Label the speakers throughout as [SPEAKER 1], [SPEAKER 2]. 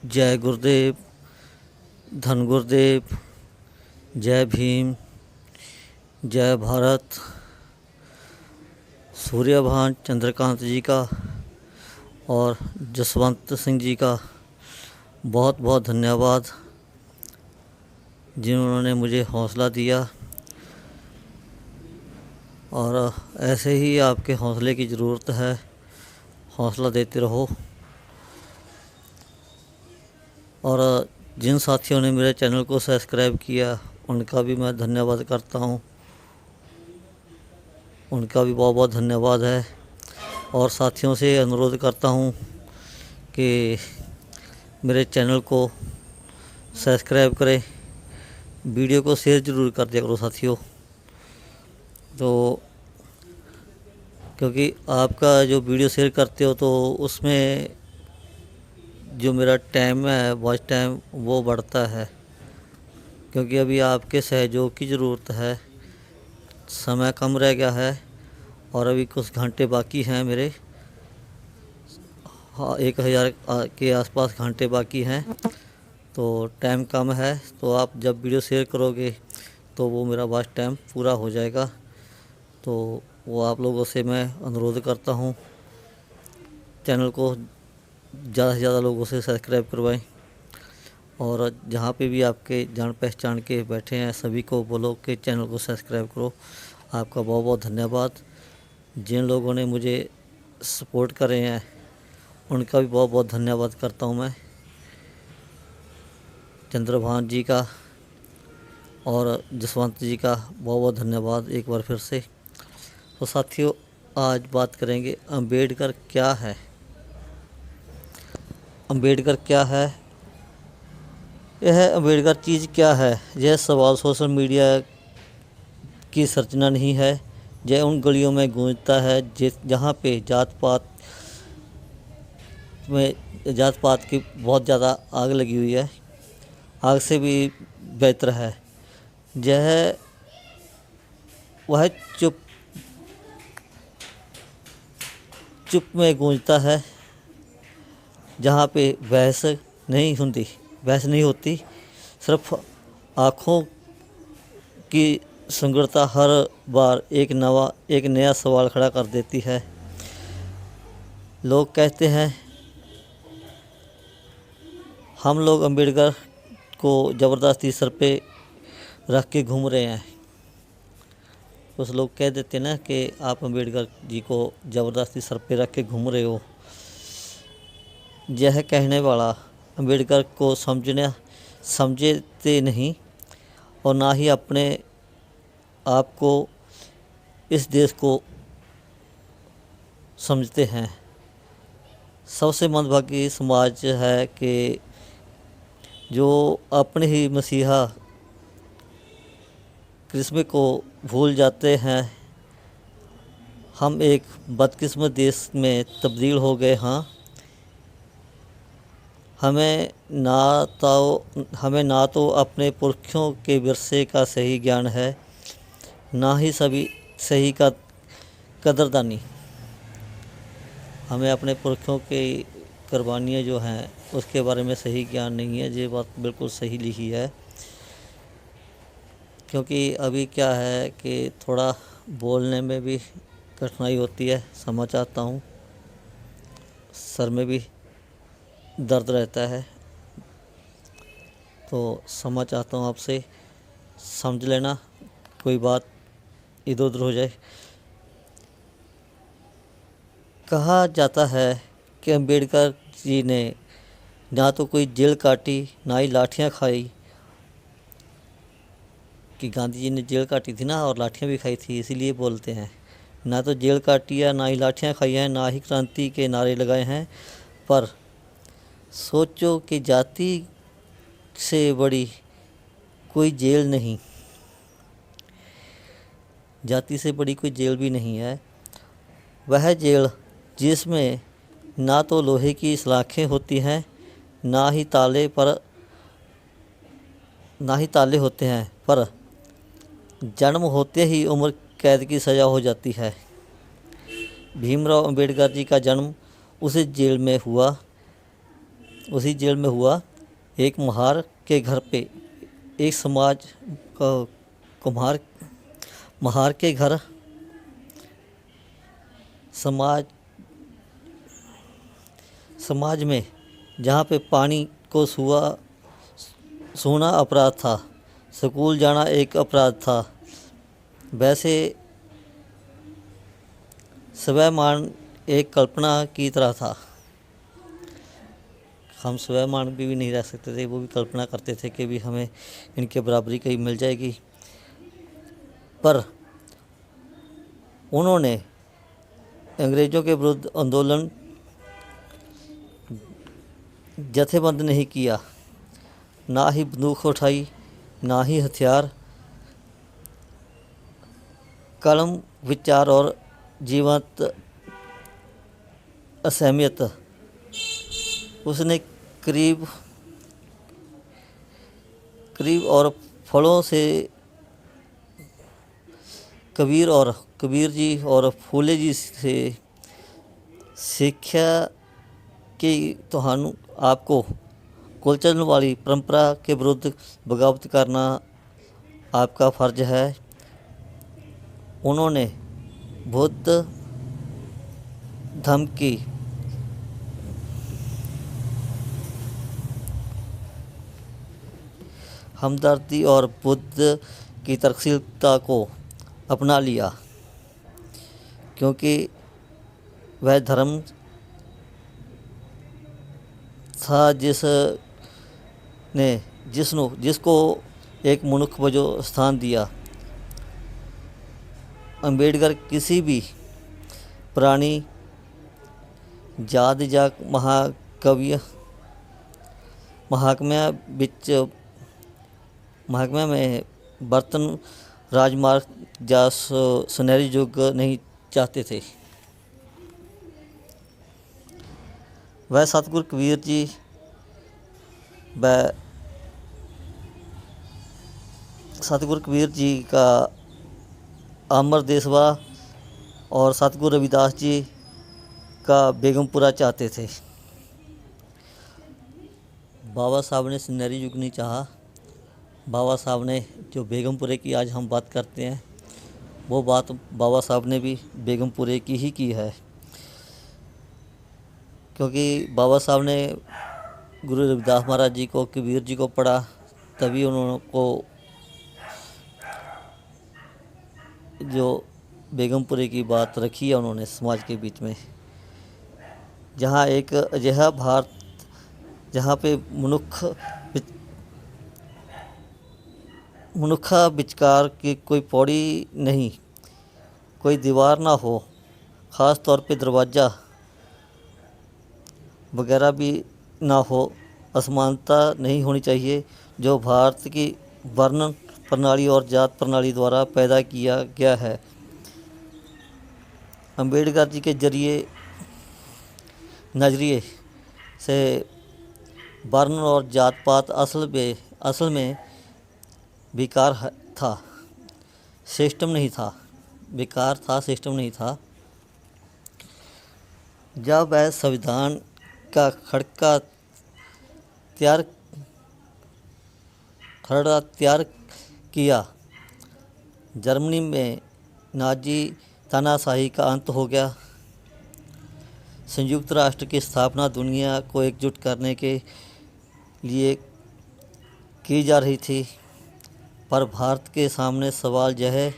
[SPEAKER 1] जय गुरुदेव, धन गुरुदेव, जय भीम, जय भारत। सूर्यभान चंद्रकांत जी का और जसवंत सिंह जी का बहुत बहुत धन्यवाद, जिन्होंने मुझे हौसला दिया। और ऐसे ही आपके हौसले की ज़रूरत है, हौसला देते रहो। और जिन साथियों ने मेरे चैनल को सब्सक्राइब किया, उनका भी मैं धन्यवाद करता हूँ, उनका भी बहुत बहुत धन्यवाद है। और साथियों से अनुरोध करता हूँ कि मेरे चैनल को सब्सक्राइब करें, वीडियो को शेयर ज़रूर कर दिया करो साथियों। तो क्योंकि आपका जो वीडियो शेयर करते हो तो उसमें जो मेरा टाइम है, वॉच टाइम, वो बढ़ता है। क्योंकि अभी आपके सहयोग की ज़रूरत है, समय कम रह गया है और अभी कुछ घंटे बाकी हैं मेरे। हाँ, 1000 के आसपास घंटे बाकी हैं, तो टाइम कम है। तो आप जब वीडियो शेयर करोगे तो वो मेरा वॉच टाइम पूरा हो जाएगा। तो वो आप लोगों से मैं अनुरोध करता हूँ, चैनल को ज़्यादा से ज़्यादा लोगों से सब्सक्राइब करवाएं। और जहाँ पे भी आपके जान पहचान के बैठे हैं, सभी को बोलो कि चैनल को सब्सक्राइब करो। आपका बहुत बहुत धन्यवाद। जिन लोगों ने मुझे सपोर्ट करे हैं, उनका भी बहुत बहुत धन्यवाद करता हूँ मैं। चंद्रभान जी का और जसवंत जी का बहुत बहुत धन्यवाद एक बार फिर से। तो साथियों, आज बात करेंगे अंबेडकर क्या है। अंबेडकर क्या है, यह अंबेडकर चीज़ क्या है। यह सवाल सोशल मीडिया की संरचना नहीं है। यह उन गलियों में गूंजता है जहाँ पे जात पात की बहुत ज़्यादा आग लगी हुई है, आग से भी बेहतर है। यह वह चुप चुप में गूंजता है, जहाँ पे बहस नहीं होती। सिर्फ आँखों की संगड़ता हर बार एक नया सवाल खड़ा कर देती है। लोग कहते हैं हम लोग अंबेडकर को ज़बरदस्ती सर पे रख के घूम रहे हैं। कुछ लोग कह देते ना कि आप अंबेडकर जी को ज़बरदस्ती सर पे रख के घूम रहे हो। यह कहने वाला अंबेडकर को समझते नहीं और ना ही अपने आप को, इस देश को समझते हैं। सबसे मंदभागी समाज है कि जो अपने ही मसीहा क्रिस्म को भूल जाते हैं। हम एक बदकिस्मत देश में तब्दील हो गए। हाँ, हमें ना तो अपने पुरखों के विरसे का सही ज्ञान है, ना ही सभी सही का कदरदानी। हमें अपने पुरखों की कुर्बानियाँ जो हैं उसके बारे में सही ज्ञान नहीं है। ये बात बिल्कुल सही लिखी है। क्योंकि अभी क्या है कि थोड़ा बोलने में भी कठिनाई होती है, समझ आता हूँ, सर में भी दर्द रहता है। तो समझ आता हूँ, आपसे समझ लेना, कोई बात इधर उधर हो जाए। कहा जाता है कि अंबेडकर जी ने ना तो कोई जेल काटी, ना ही लाठियाँ खाई। कि गांधी जी ने जेल काटी थी ना, और लाठियाँ भी खाई थी, इसीलिए बोलते हैं। ना तो जेल काटी है, ना ही लाठियाँ खाई हैं, ना ही क्रांति के नारे लगाए हैं। पर सोचो कि जाति से बड़ी कोई जेल नहीं, जाति से बड़ी कोई जेल भी नहीं है। वह जेल जिसमें ना तो लोहे की सलाखें होती हैं, ना ही ताले होते हैं, पर जन्म होते ही उम्र कैद की सज़ा हो जाती है। भीमराव अंबेडकर जी का जन्म उस जेल में हुआ उसी जेल में हुआ। एक महार के घर पे एक समाज का कुम्हार महार के घर समाज समाज में जहाँ पे पानी को छूना अपराध था, स्कूल जाना एक अपराध था, वैसे स्वयंमान एक कल्पना की तरह था। हम स्वयंमान भी नहीं रह सकते थे, वो भी कल्पना करते थे कि भी हमें इनके बराबरी कहीं मिल जाएगी। पर उन्होंने अंग्रेज़ों के विरुद्ध आंदोलन जथेबंद नहीं किया, ना ही बंदूक उठाई, ना ही हथियार। कलम, विचार और जीवंत असहमियत। उसने करीब करीब और फलों से कबीर जी और फूले जी से सीखा कि ਤੁਹਾਨੂੰ आपको कुलचरण वाली परंपरा के विरुद्ध बगावत करना आपका फ़र्ज है। उन्होंने बुद्ध धर्म की हमदर्दी और बुद्ध की तर्कशीलता को अपना लिया, क्योंकि वह धर्म था जिसको एक मनुष्य वजों स्थान दिया। अंबेडकर किसी भी प्राणी, जात या महाकम्या में बर्तन राजमार्ग या सुनहरी युग नहीं चाहते थे। वह सतगुरु कबीर जी का अमर देशवा और सतगुरु रविदास जी का बेगमपुरा चाहते थे। बाबा साहब ने सुनहरी युग नहीं चाहा। बाबा साहब ने जो बेगमपुरे की आज हम बात करते हैं, वो बात बाबा साहब ने भी बेगमपुरे की ही की है, क्योंकि बाबा साहब ने गुरु रविदास महाराज जी को, कबीर जी को पढ़ा, तभी उन्होंने को जो बेगमपुरे की बात रखी है उन्होंने समाज के बीच में, जहाँ एक अजिहा भारत जहाँ पे मनुखा विचकार की कोई पौड़ी नहीं, कोई दीवार ना हो, ख़ास तौर पे दरवाज़ा वगैरह भी ना हो, असमानता नहीं होनी चाहिए, जो भारत की वर्ण प्रणाली और जात प्रणाली द्वारा पैदा किया गया है। अंबेडकर जी के नज़रिए से वर्ण और जात पात असल में बेकार था, सिस्टम नहीं था। बेकार था, सिस्टम नहीं था। जब वह संविधान का खरड़ा तैयार किया, जर्मनी में नाजी तानाशाही का अंत हो गया। संयुक्त राष्ट्र की स्थापना दुनिया को एकजुट करने के लिए की जा रही थी, पर भारत के सामने सवाल यह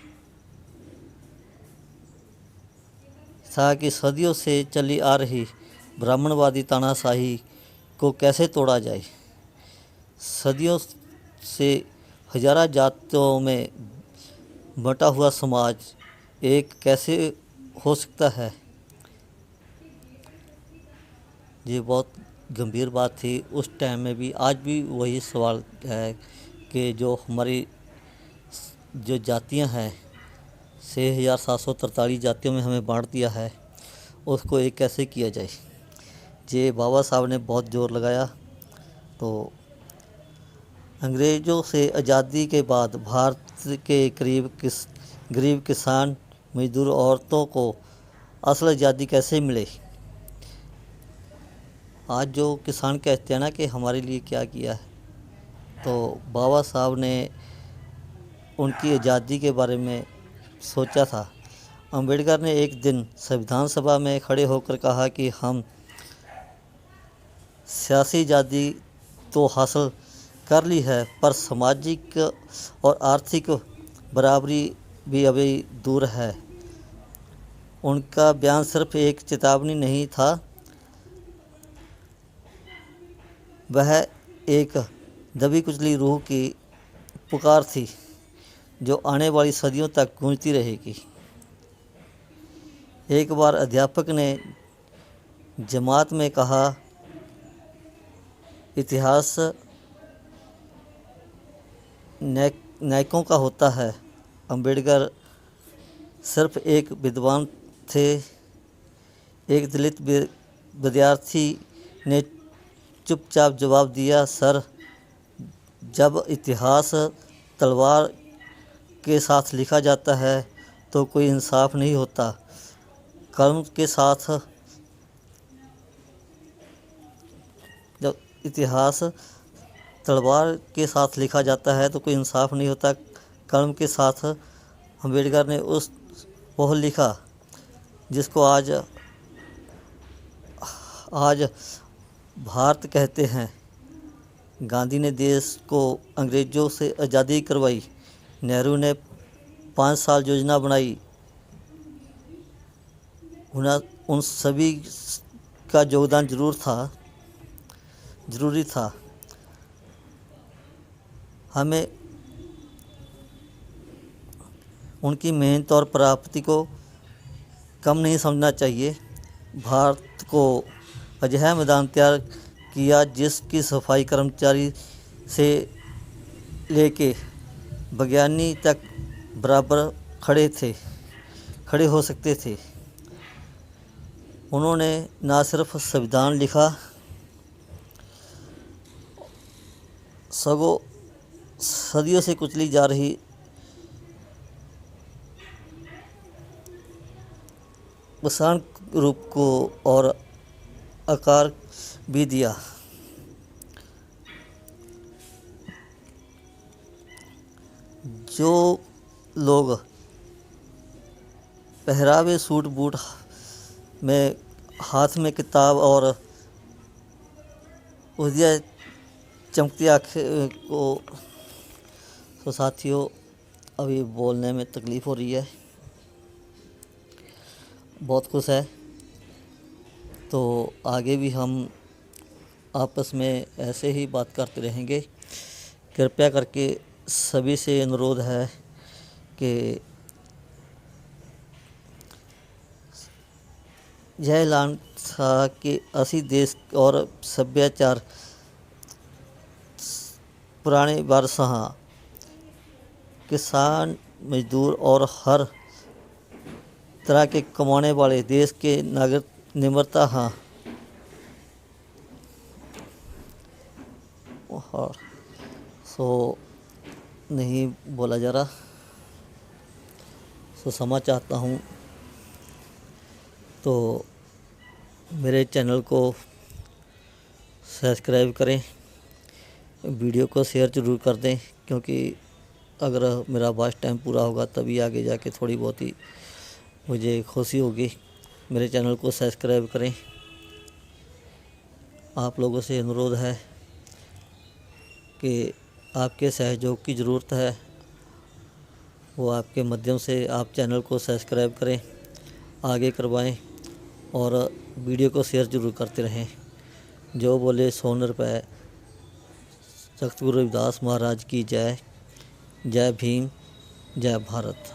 [SPEAKER 1] था कि सदियों से चली आ रही ब्राह्मणवादी तानाशाही को कैसे तोड़ा जाए। सदियों से हजारों जातियों में बटा हुआ समाज एक कैसे हो सकता है। ये बहुत गंभीर बात थी उस टाइम में भी। आज भी वही सवाल है कि जो हमारी जो जातियां हैं, 6743 जातियों में हमें बांट दिया है, उसको एक कैसे किया जाए। ये बाबा साहब ने बहुत जोर लगाया। तो अंग्रेज़ों से आज़ादी के बाद भारत के गरीब किसान, मजदूर, औरतों को असल आज़ादी कैसे मिले। आज जो किसान कहते हैं ना कि हमारे लिए क्या किया है, तो बाबा साहब ने उनकी आज़ादी के बारे में सोचा था। अंबेडकर ने एक दिन संविधान सभा में खड़े होकर कहा कि हम सियासी आज़ादी तो हासिल कर ली है, पर सामाजिक और आर्थिक बराबरी भी अभी दूर है। उनका बयान सिर्फ एक चेतावनी नहीं था, वह एक दबी कुचली रूह की पुकार थी जो आने वाली सदियों तक गूंजती रहेगी। एक बार अध्यापक ने जमात में कहा, इतिहास नायकों का होता है। अंबेडकर सिर्फ एक विद्वान थे। एक दलित विद्यार्थी ने चुपचाप जवाब दिया, सर, जब इतिहास तलवार के साथ लिखा जाता है तो कोई इंसाफ नहीं होता। कलम के साथ जब इतिहास तलवार के साथ लिखा जाता है तो कोई इंसाफ नहीं होता। कलम के साथ अंबेडकर ने वह लिखा जिसको आज भारत कहते हैं। गांधी ने देश को अंग्रेज़ों से आज़ादी करवाई। नेहरू ने 5 साल योजना बनाई। उन सभी का योगदान ज़रूरी था। हमें उनकी मेहनत और प्राप्ति को कम नहीं समझना चाहिए। भारत को अजह मैदान तैयार किया जिसकी सफाई कर्मचारी से लेके विज्ञानी तक बराबर खड़े हो सकते थे। उन्होंने न सिर्फ संविधान लिखा, सगों सदियों से कुचली जा रही किसान रूप को और आकार भी दिया। जो लोग पहरावे सूट बूट में हाथ में किताब और उजिया चमकती आँखें को, तो साथियों अभी बोलने में तकलीफ़ हो रही है, बहुत कुछ है। तो आगे भी हम आपस में ऐसे ही बात करते रहेंगे। कृपया करके सभी से अनुरोध है कि यह ऐलान था कि असी देश और सभ्याचार पुराने बादशाह, किसान, मजदूर और हर तरह के कमाने वाले देश के नागरिक निम्रता हाँ और नहीं बोला जा रहा, क्षमा चाहता हूँ। तो मेरे चैनल को सब्सक्राइब करें, वीडियो को शेयर ज़रूर कर दें, क्योंकि अगर मेरा वॉच टाइम पूरा होगा तभी आगे जाके थोड़ी बहुत ही मुझे खुशी होगी। मेरे चैनल को सब्सक्राइब करें। आप लोगों से अनुरोध है कि आपके सहयोग की ज़रूरत है, वो आपके माध्यम से आप चैनल को सब्सक्राइब करें, आगे करवाएं और वीडियो को शेयर ज़रूर करते रहें। जो बोले 100 रुपये। सतगुरु रविदास महाराज की जय। जय भीम, जय भारत।